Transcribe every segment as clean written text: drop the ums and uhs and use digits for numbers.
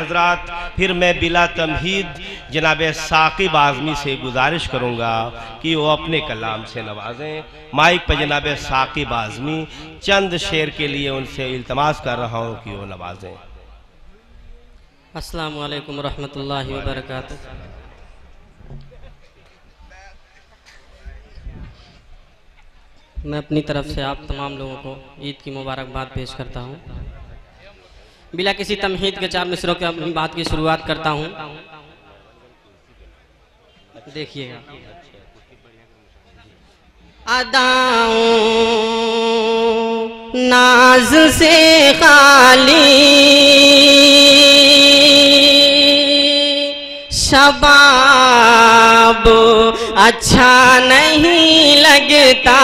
हजरात, फिर मैं बिला तमहीद जनाब साकिब आज़मी से गुजारिश करूँगा कि वो अपने कलाम से नवाजें। माइक पर जनाब साकिब आज़मी, चंद शेर के लिए उनसे इल्तमास कर रहा हूँ कि वो नवाजें। अस्सलामु अलैकुम रहमतुल्लाहि व बरकातुहू। मैं अपनी तरफ से आप तमाम लोगों को ईद की मुबारकबाद पेश करता हूँ। बिला किसी तमहीद के 4 मिसरों के अपनी बात की शुरुआत करता हूँ। देखिएगा। अदाओं नाज से खाली शबाब अच्छा नहीं लगता,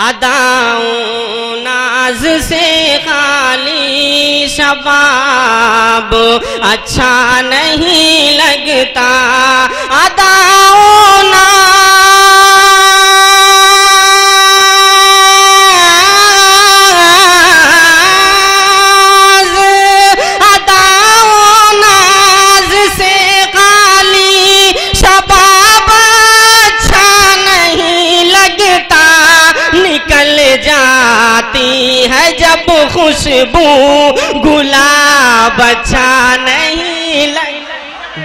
अदाओं नाज से खाली शबाब अच्छा नहीं लगता, अदाओं नाज से खाली शबाब अच्छा नहीं लगता, निकल जाती है जब खुशबू गुलाब अच्छा नहीं लगता।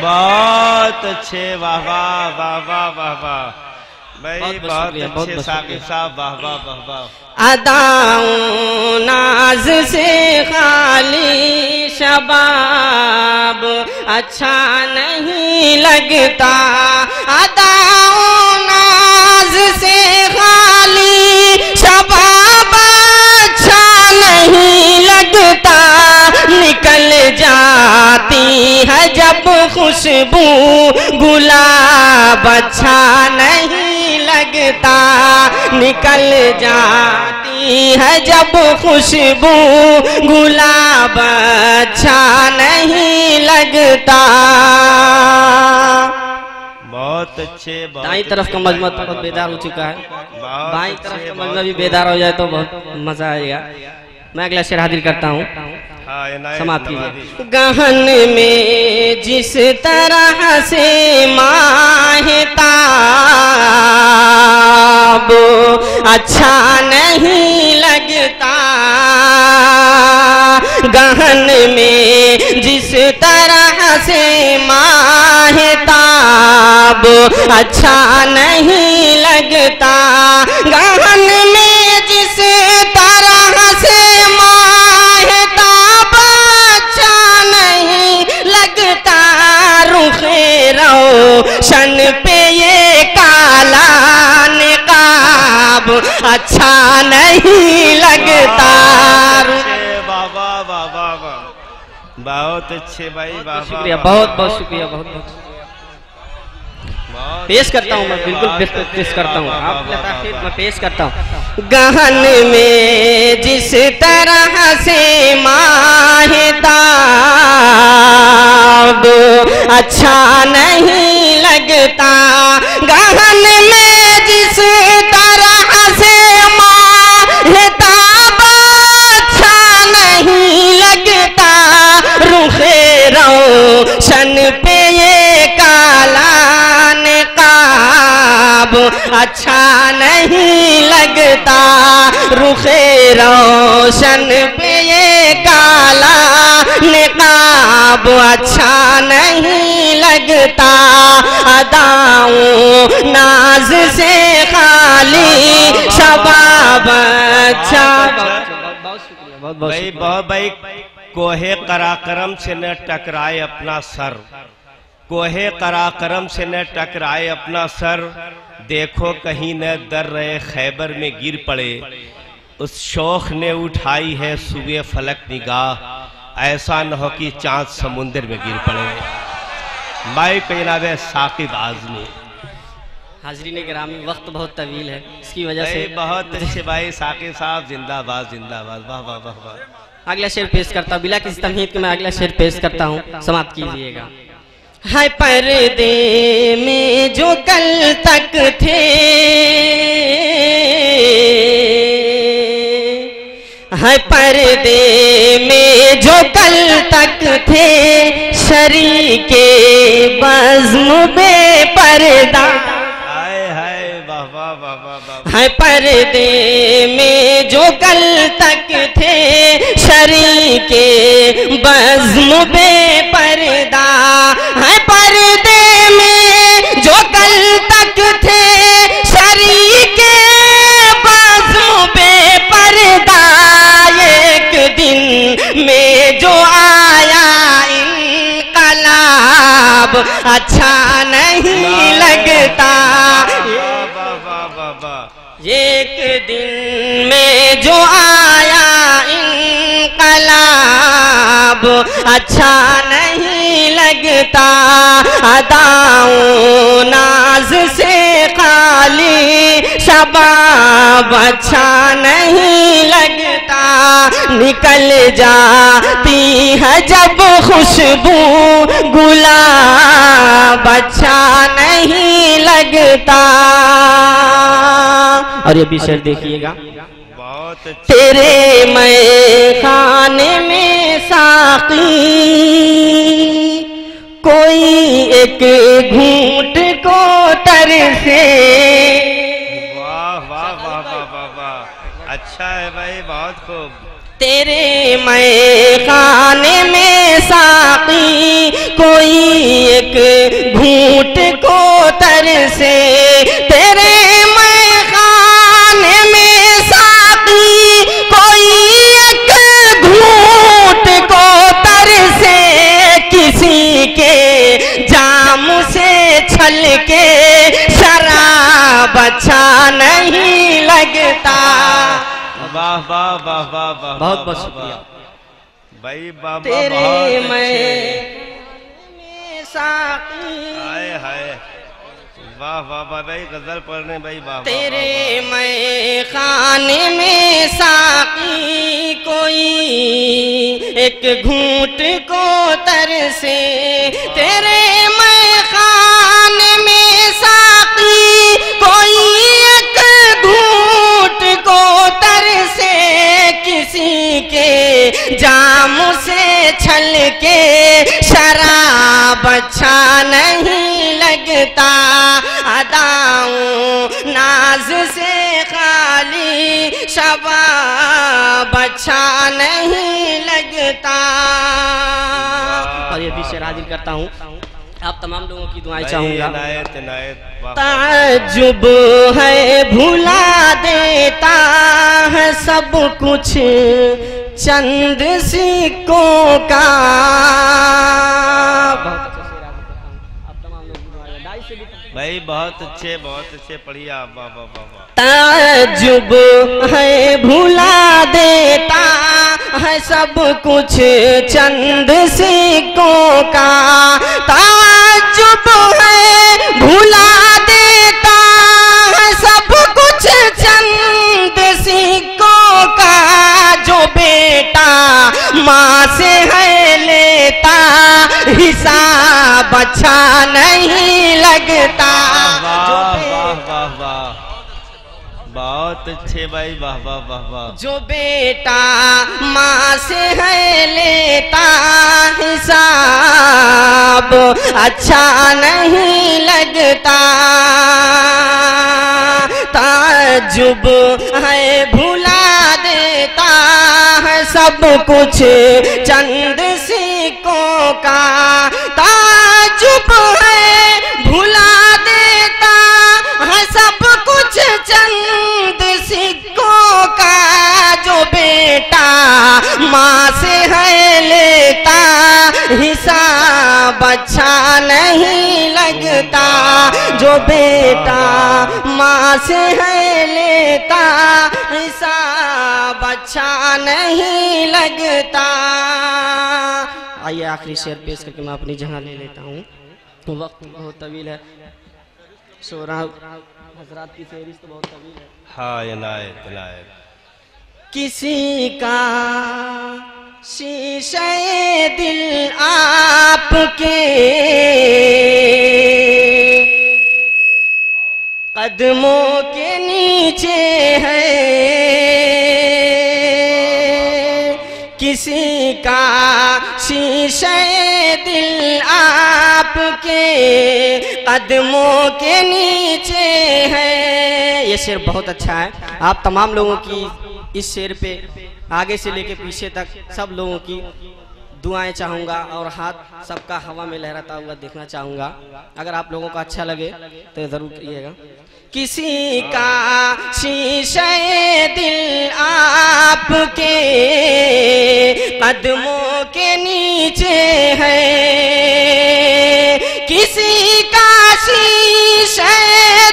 बहुत अच्छे, वाह वाह वाह वाह वाह वाह भाई, बहुत अच्छे साकिब साहब, वाह वाह वाह वाह। अदाओं नाज से खाली शबाब अच्छा नहीं लगता, अदाओं नाज से खाली शबाब अच्छा नहीं लगता, निकल जाती है जब खुशबू गुलाब अच्छा नहीं लगता, निकल जाती है जब खुशबू गुलाब अच्छा नहीं लगता। बहुत अच्छे। दाई तरफ का मजमा बहुत बेदार हो चुका है, बाई तरफ का मजमा भी बेदार हो जाए तो बहुत मजा आएगा। मैं अगला शेर हाजिर करता हूँ, समाप्त कीजिए। गहन में जिस तरह से माहताब अच्छा नहीं लगता, गहन में जिस तरह से माहताब अच्छा नहीं लगता, गहन में जिस तरह से माहताब अच्छा नहीं लगता, रुखे रोशन पे ये काला निकाब अच्छा नहीं लगता। बहुत अच्छे भाई, शुक्रिया, बहुत बहुत शुक्रिया, बहुत बहुत पेश करता हूँ मैं, बिल्कुल पेश करता हूँ, आप मैं पेश करता हूँ। गहन में जिस तरह से माहताब अच्छा नहीं लगता, गहन में जिस तरह से माहताब अच्छा नहीं लगता, रुखे रोशन पे ये काला निकाब अच्छा नहीं लगता, रुखे रोशन पे ये काला निकाब अच्छा नहीं लगता, अदाओं नाज से खाली शबाब अच्छा। बहुत शुक्रिया, बहुत बहुत भाई। कोहे कराकरम से न टकराए अपना सर, कोहे कराकरम से न टकराए अपना सर, देखो कहीं न दर रहे खैबर में गिर पड़े, उस शौख ने उठाई है सुबह फलक निगाह, ऐसा न हो कि चांद समुंदर में गिर पड़े। माइक पे जनाब साकिब आज़मी। हाजरीन गिरामी, वक्त बहुत तवील है, इसकी वजह से बहुत अच्छे भाई साकिब साहब, जिंदाबाद जिंदाबाद, वाह वाह वाह वाह। अगला शेर पेश करता हूँ, बिला किसी तमहीद के मैं अगला शेर पेश करता हूँ, समाप्त कीजिएगा। है पर्दे में जो कल तक थे, है पर्दे में शरीके बज़्म बेपर्दा, है पर्दे में जो कल तक थे शरीके बज़्म बेपर्दा, है पर्दे में जो कल तक थे शरीके बज़्म बेपर्दा, एक दिन में जो आया इनकलाब अच्छा नहीं लगता, एक दिन में जो आया इनकलाब अच्छा नहीं लगता, अदाओं नाज से खाली शबाब अच्छा नहीं लगता, निकल जाती है जब खुशबू गुलाब अच्छा नहीं लगता। और ये भी शेर देखिएगा, तेरे मैं खाने में साकी कोई एक घूंट को तरसे। वाह वाह वाह वाह वाह वाह, अच्छा है भाई, बहुत खूब। तेरे मैं खाने में साकी कोई एक घूंट को तरसे, तेरे मैं खाने में साकी कोई एक घूंट को तरसे, किसी के जाम से छल के शराब अच्छा नहीं लगता। वाह वाह वाह वाह वाह, बहुत बहुत शुक्रिया भाई बाबा। तेरे मैं साकी, हाय हाय, वाह वाह वाह भाई, गजल पढ़ने भाई, वाह। तेरे मैं खाने में साकी कोई एक घूंट को तरसे, तेरे मैं खाने में साकी कोई एक घूंट को तरसे, किसी के जाम से छल के शराब अच्छा नहीं लगता, अदाऊं नाज से खाली शबाब अच्छा नहीं लगता। और ये भी शेर हाजिर करता हूँ, आप तमाम लोगों की दुआएं चाहूंगा। ताज्जुब है भुला देता है सब कुछ चंद सिक्कों का, भाई बहुत अच्छे पढ़िए आप, वाह वाह वाह। ताज्जुब है भुला देता है सब कुछ चंद सिक्कों का, ताज्जुब है भुला देता है सब कुछ चंद सिक्कों का, जो बेटा माँ से है लेता हिसाब अच्छा नहीं लगता। वाह वाह वाह वाह, बहुत अच्छे भाई, वाह वाह वाह वाह। जो बेटा माँ से है लेता हिसाब अच्छा नहीं लगता, ताज्जुब है भुला देता है सब कुछ चंद सिक्कों का, ताज्जुब है भुला देता है सब कुछ चंद सिक्कों का, जो बेटा माँ से है लेता हिसाब अच्छा नहीं लगता, जो बेटा माँ से है लेता हिसाब अच्छा नहीं लगता। आइए आखिरी शेर पेश करके मैं अपनी जगह ले लेता हूँ, वक्त बहुत तवील है, शोरा हजरात की फहरिस्त तो बहुत तवील है। हाँ इनायत इनायत। किसी का शीशे दिल आपके कदमों के नीचे है, किसी किसी का शीशे दिल आपके कदमों के नीचे है। ये शेर बहुत अच्छा है। आप तमाम लोगों की इस शेर पे आगे से लेके पीछे तक सब लोगों की दुआएं चाहूँगा और हाथ सबका हवा में लहराता हुआ देखना चाहूँगा। अगर आप लोगों को अच्छा लगे तो ज़रूर करिएगा। किसी का शीशे दिल आपके कदमों के नीचे है, किसी का शीशे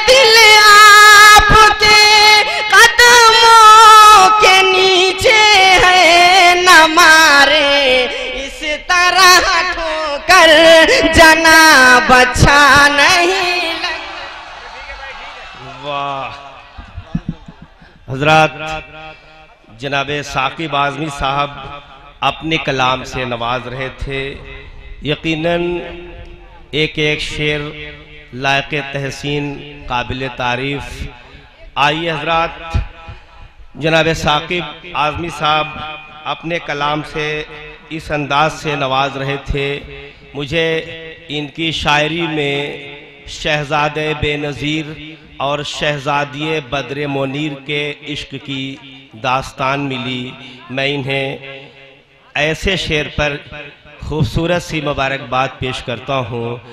दिल आपके कदमों के नीचे है। न मारे इस तरह ठोकर जनाब अच्छा नहीं। वाह हजरत, जनाबे साकिब आज़मी साहब अपने कलाम से नवाज रहे थे। यकीनन एक एक शेर लायक तहसीन, काबिल तारीफ। आइए हजरत, जनाबे साकिब आज़मी साहब अपने कलाम से इस अंदाज से नवाज रहे थे। मुझे इनकी शायरी में शहजादे बेनज़ीर और शहजादिये बद्र मुनीर के इश्क की दास्तान मिली। मैं इन्हें ऐसे शेर पर खूबसूरत सी मुबारकबाद पेश करता हूँ।